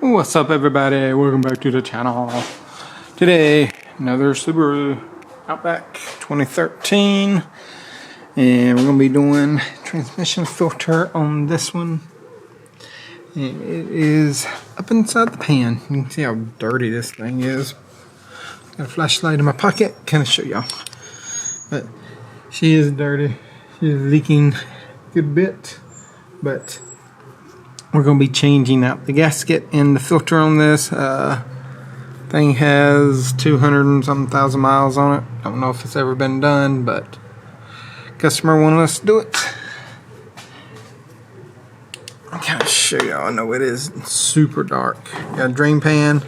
What's up, everybody? Welcome back to the channel. Today, another Subaru Outback 2013, and we're gonna be doing transmission filter on this one. And it is up inside the pan. You can see how dirty this thing is. Got a flashlight in my pocket, kind of show y'all. But she is dirty. She's leaking a good bit, but we're going to be changing out the gasket and the filter on this. Thing has 200 and something thousand miles on it. Don't know if it's ever been done, but customer wanted us to do it. I'll kind of show y'all. I know it is super dark. Got a drain pan.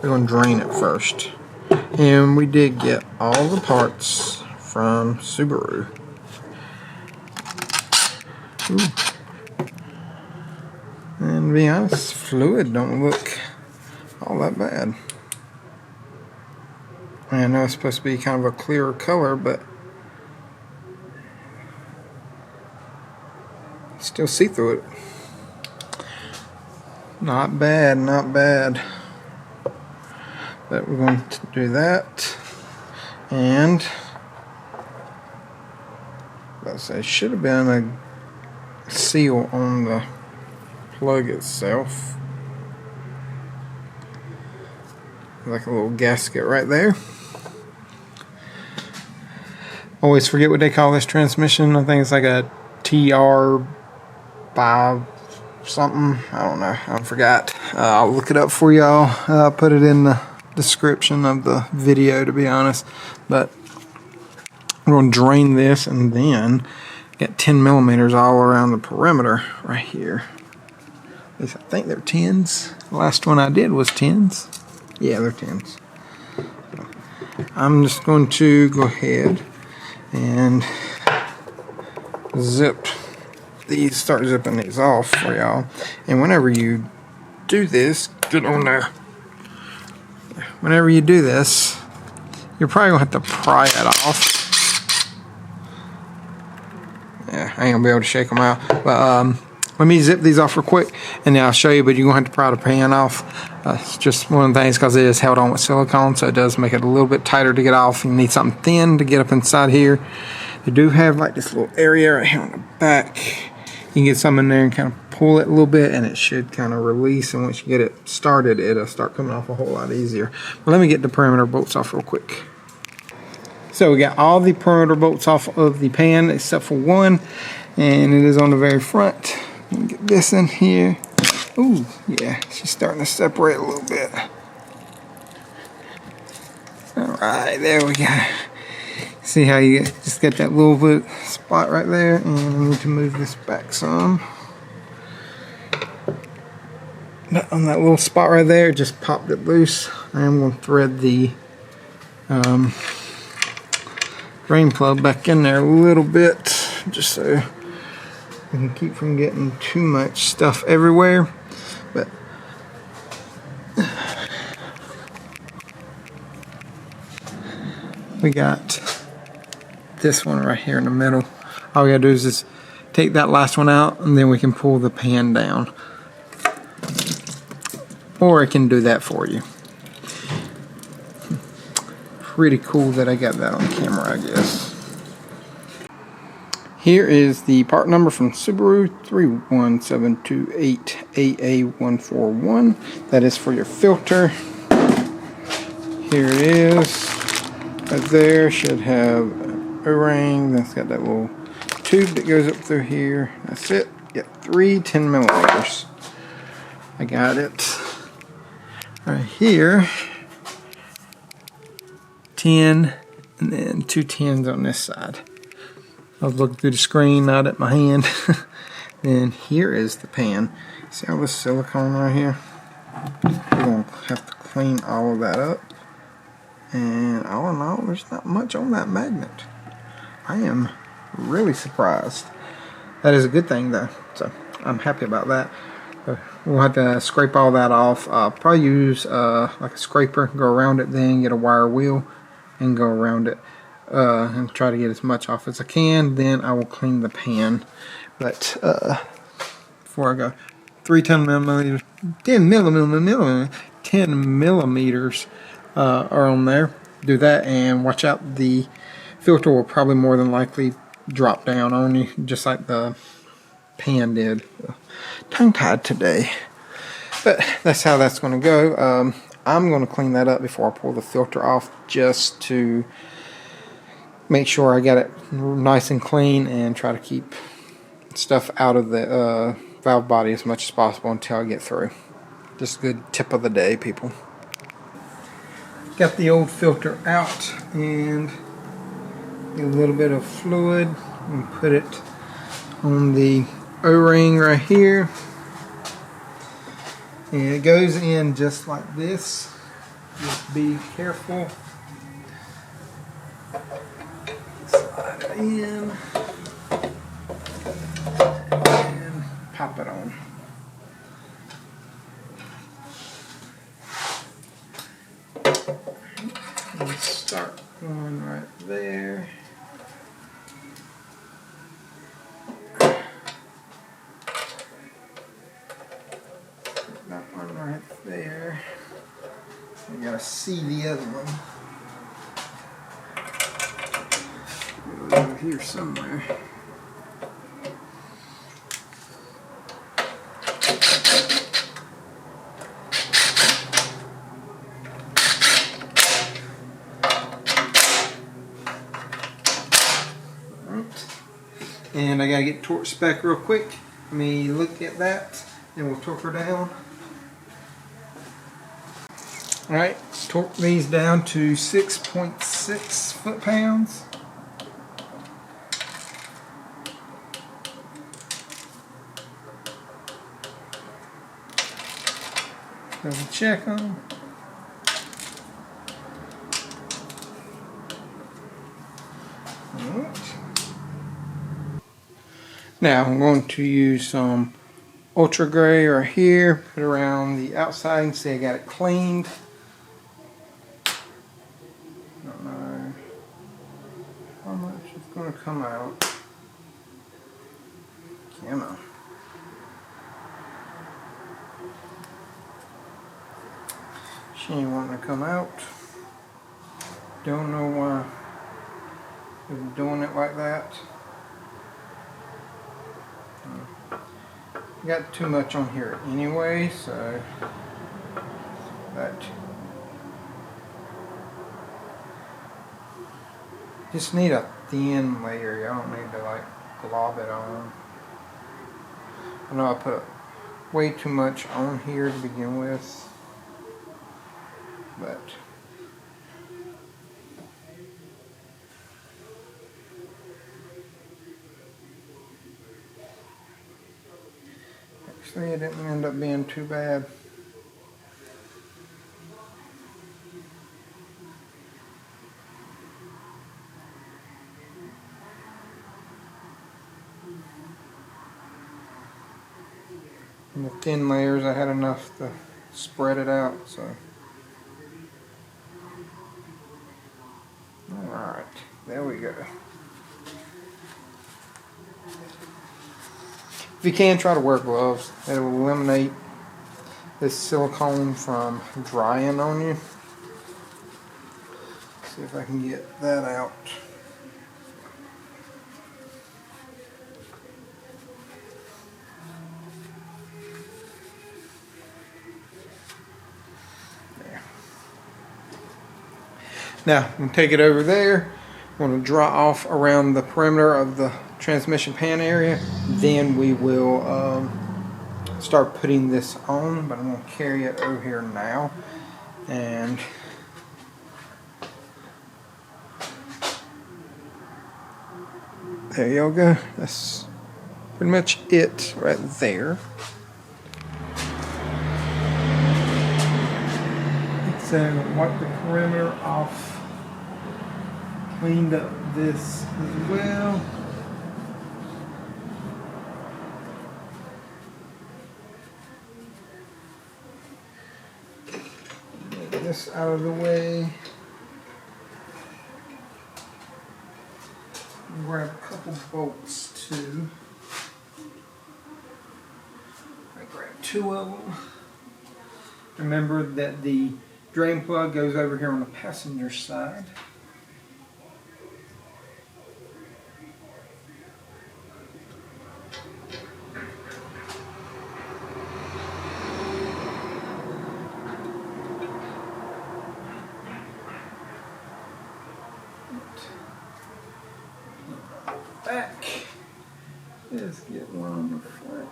We're going to drain it first. And we did get all the parts from Subaru. Ooh. And to be honest, fluid don't look all that bad. I know it's supposed to be kind of a clearer color, but still see through it. Not bad, not bad. But we're going to do that. And let's say, should have been a seal on the plug itself, like a little gasket right there. Always forget what they call this transmission. I think it's like a TR5 something. I don't know. I forgot. I'll look it up for y'all. I'll put it in the description of the video, to be honest. But we're going to drain this, and then get 10 millimeters all around the perimeter right here. At least I think they're 10s. The last one I did was 10s. Yeah, they're 10s. So I'm just going to go ahead and start zipping these off for y'all. And whenever you do this, get on there. Whenever you do this, you're probably gonna have to pry it off. Yeah, I ain't gonna be able to shake them out. But let me zip these off real quick, and then I'll show you, but you're going to have to pry the pan off. It's just one of the things, because it is held on with silicone, so it does make it a little bit tighter to get off. You need something thin to get up inside here. You do have like this little area right here on the back. You can get some in there and kind of pull it a little bit, and it should kind of release, and once you get it started, it'll start coming off a whole lot easier. But let me get the perimeter bolts off real quick. So we got all the perimeter bolts off of the pan except for one, and it is on the very front. Get this in here. Ooh, yeah, she's starting to separate a little bit. Alright, there we go. See how you just get that little bit spot right there, and I need to move this back some. But on that little spot right there, just popped it loose. I am going to thread the drain plug back in there a little bit, just so we can keep from getting too much stuff everywhere. But we got this one right here in the middle. All we gotta do is just take that last one out, and then we can pull the pan down. Or it can do that for you. Pretty cool that I got that on camera, I guess. Here is the part number from Subaru 31728AA141. That is for your filter. Here it is. Right there should have an O-ring. That's got that little tube that goes up through here. That's it. Got 3 10 millimeters. I got it right here. 10, and then 2 10s on this side. I was looking through the screen, not at my hand. Then here is the pan. See all this silicone right here? We're going to have to clean all of that up. And all in all, there's not much on that magnet. I am really surprised. That is a good thing though, so I'm happy about that. We'll have to scrape all that off. Probably use like a scraper, go around it, then get a wire wheel and go around it. And try to get as much off as I can. Then I will clean the pan. But before I go, 10 millimeters, 10 millimeters are on there. Do that and watch out, the filter will probably more than likely drop down on you, just like the pan did. Tongue-tied today. But that's how that's going to go. I'm going to clean that up before I pull the filter off, just to make sure I got it nice and clean, and try to keep stuff out of the valve body as much as possible until I get through. Just a good tip of the day, people. Got the old filter out, and get a little bit of fluid and put it on the O-ring right here. And it goes in just like this. Just be careful. Slide it in and pop it on. And start one right there. That one right there. I gotta see the other one. Over here somewhere. And I gotta get torque spec real quick. Let me look at that, and we'll torque her down. Alright, torque these down to 6.6 foot-pounds. Double check them. Now I'm going to use some ultra gray right here, put it around the outside and see I got it cleaned. Don't know how much is going to come out. Come on. She ain't wanting to come out. Don't know why they're doing it like that. Got too much on here anyway, so but just need a thin layer. You don't need to like glob it on. I know I put way too much on here to begin with, but actually it didn't end up being too bad. And the thin layers, I had enough to spread it out, so. Alright, there we go. If you can, try to wear gloves. It will eliminate this silicone from drying on you. See if I can get that out. There. Now, I'm going to take it over there. I'm going to dry off around the perimeter of the transmission pan area. Then we will start putting this on, but I'm going to carry it over here now. And there y'all go. That's pretty much it right there. So wipe the perimeter off. Cleaned up this as well. Get this out of the way. Grab a couple bolts too. I grabbed two of them. Remember that the drain plug goes over here on the passenger side. Back. Let's get one on the front.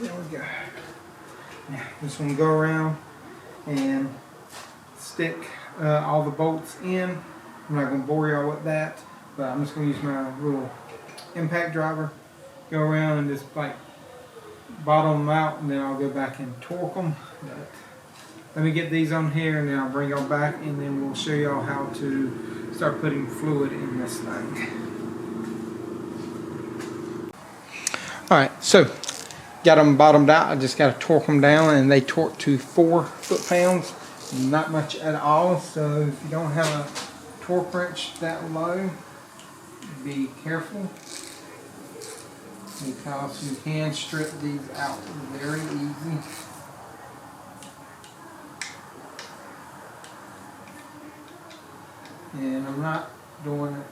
There we go. Now this one go around and stick all the bolts in. I'm not going to bore y'all with that, but I'm just going to use my little impact driver, go around and just like bottom them out, and then I'll go back and torque them. But let me get these on here and then I'll bring y'all back and then we'll show y'all how to start putting fluid in this thing. Alright, so got them bottomed out. I just got to torque them down, and they torque to 4 foot-pounds. Not much at all, so if you don't have a torque wrench that low, be careful, because you can strip these out very easy. And I'm not doing it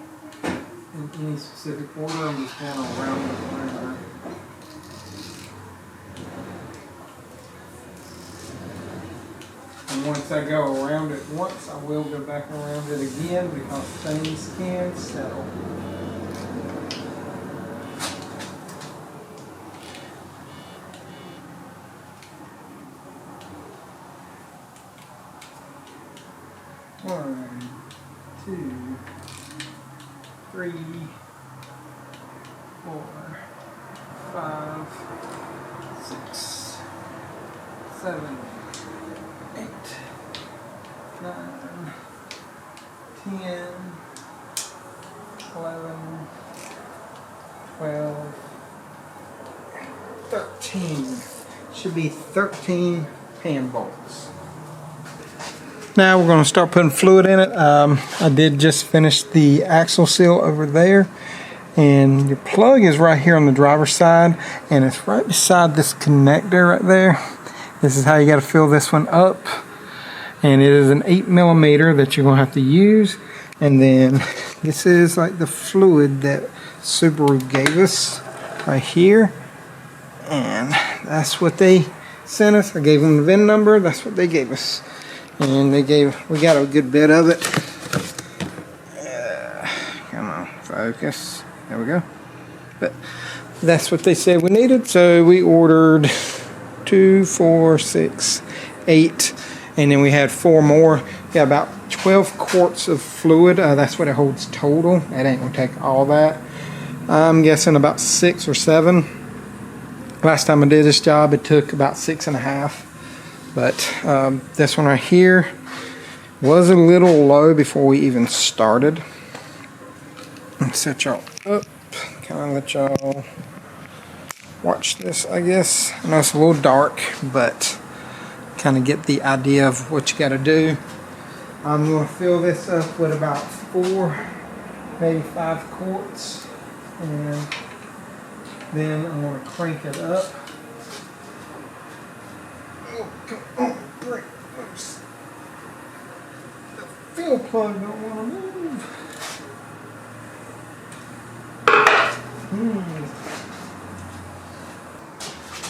in any specific order, I'm just going around the perimeter. And once I go around it once, I will go back around it again because things can settle. One, 2, 3, 4, 5, 6, 7, 8, 9, 10, 11, 12, 13. Should be 13 pan bolts. Now we're going to start putting fluid in it. I did just finish the axle seal over there, and your plug is right here on the driver's side, and it's right beside this connector right there. This is how you got to fill this one up, and it is an 8mm that you're going to have to use. And then this is like the fluid that Subaru gave us right here, and that's what they sent us. I gave them the VIN number. That's what they gave us. And we got a good bit of it. Come on, focus. There we go. But that's what they said we needed. So we ordered 2, 4, 6, 8, and then we had 4 more. We got about 12 quarts of fluid. That's what it holds total. It ain't gonna take all that. I'm guessing about 6 or 7. Last time I did this job, it took about 6.5. But this one right here was a little low before we even started. Let's set y'all up, kind of let y'all watch this, I guess. I know it's a little dark, but kind of get the idea of what you got to do. I'm going to fill this up with about 4, maybe 5 quarts, and then I'm going to crank it up. Come on, break loose. The fuel plug don't want to move.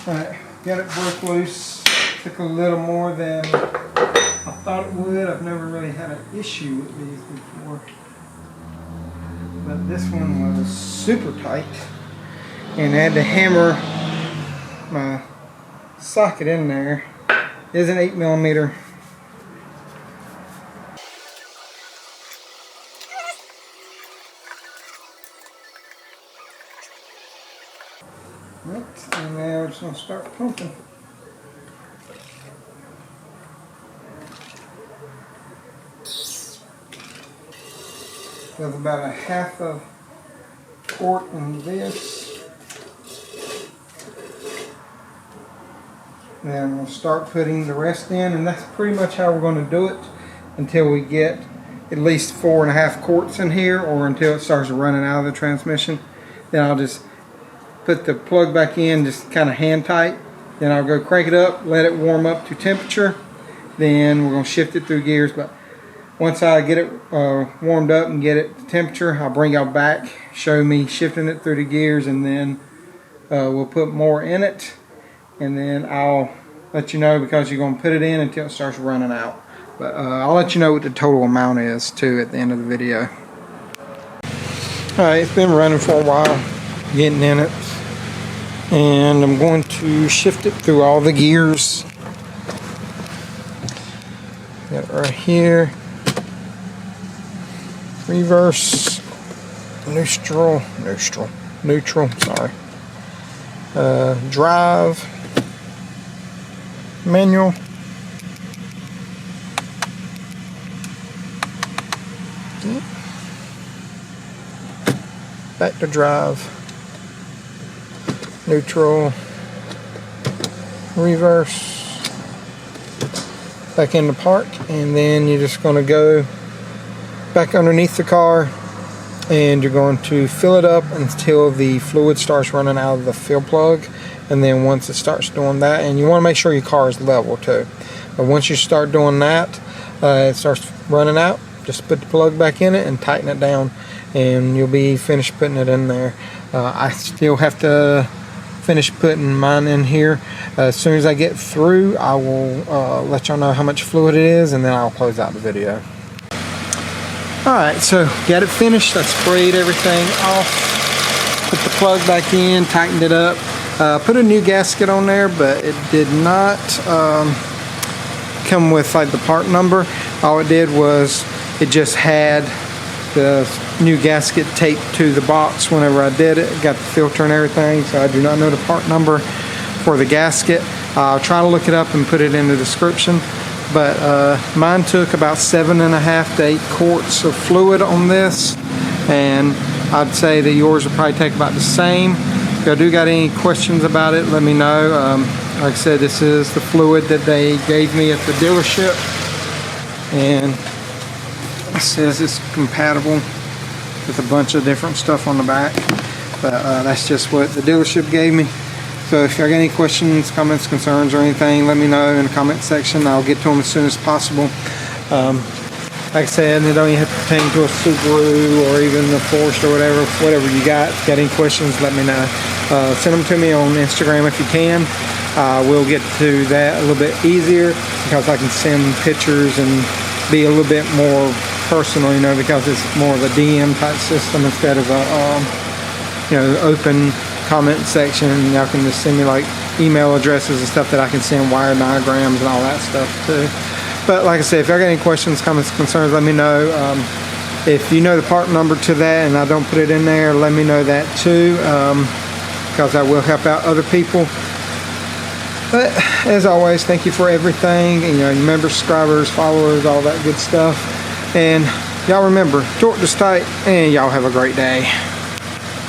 Alright, got it broke loose. Took a little more than I thought it would. I've never really had an issue with these before. But this one was super tight. And I had to hammer my socket in there. It is an 8mm. And now we're just going to start pumping. There's about a 1/2 quart in this. Then we'll start putting the rest in, and that's pretty much how we're going to do it until we get at least 4.5 quarts in here, or until it starts running out of the transmission. Then I'll just put the plug back in, just kind of hand tight. Then I'll go crank it up, let it warm up to temperature. Then we're going to shift it through gears. But once I get it warmed up and get it to temperature, I'll bring y'all back, show me shifting it through the gears, and then we'll put more in it. And then I'll let you know, because you're going to put it in until it starts running out. But I'll let you know what the total amount is too at the end of the video. Alright, it's been running for a while, getting in it. And I'm going to shift it through all the gears. Got it right here. Reverse, neutral, sorry. Drive, manual. Back to drive, neutral, reverse, back into park, and then you're just going to go back underneath the car and you're going to fill it up until the fluid starts running out of the fill plug. And then once it starts doing that, and you want to make sure your car is level too, but once you start doing that, it starts running out, just put the plug back in it and tighten it down, and you'll be finished putting it in there. I still have to finish putting mine in here. As soon as I get through, I will let y'all know how much fluid it is, and then I'll close out the video. Alright, so got it finished. I sprayed everything off, put the plug back in, tightened it up, put a new gasket on there, but it did not come with like the part number. All it did was it just had the new gasket taped to the box whenever I did it. Got the filter and everything, so I do not know the part number for the gasket. I'll try to look it up and put it in the description. But mine took about 7.5 to 8 quarts of fluid on this, and I'd say that yours will probably take about the same. If y'all do got any questions about it, let me know. Like I said, this is the fluid that they gave me at the dealership, and it says it's compatible with a bunch of different stuff on the back, but that's just what the dealership gave me. So if y'all got any questions, comments, concerns, or anything, let me know in the comment section. I'll get to them as soon as possible. Like I said, it don't even have to pertain to a Subaru or even a Forester or whatever you got. If you got any questions, let me know. Send them to me on Instagram if you can. We'll get to that a little bit easier, because I can send pictures and be a little bit more personal, you know, because it's more of a DM type system instead of a open comment section. Y'all can just send me like email addresses and stuff that I can send wire diagrams and all that stuff too. But like I said, if y'all got any questions, comments, concerns, let me know. If you know the part number to that and I don't put it in there, let me know that too, because I will help out other people. But as always, thank you for everything, and your members, subscribers, followers, all that good stuff. And y'all remember, torque is tight, and y'all have a great day.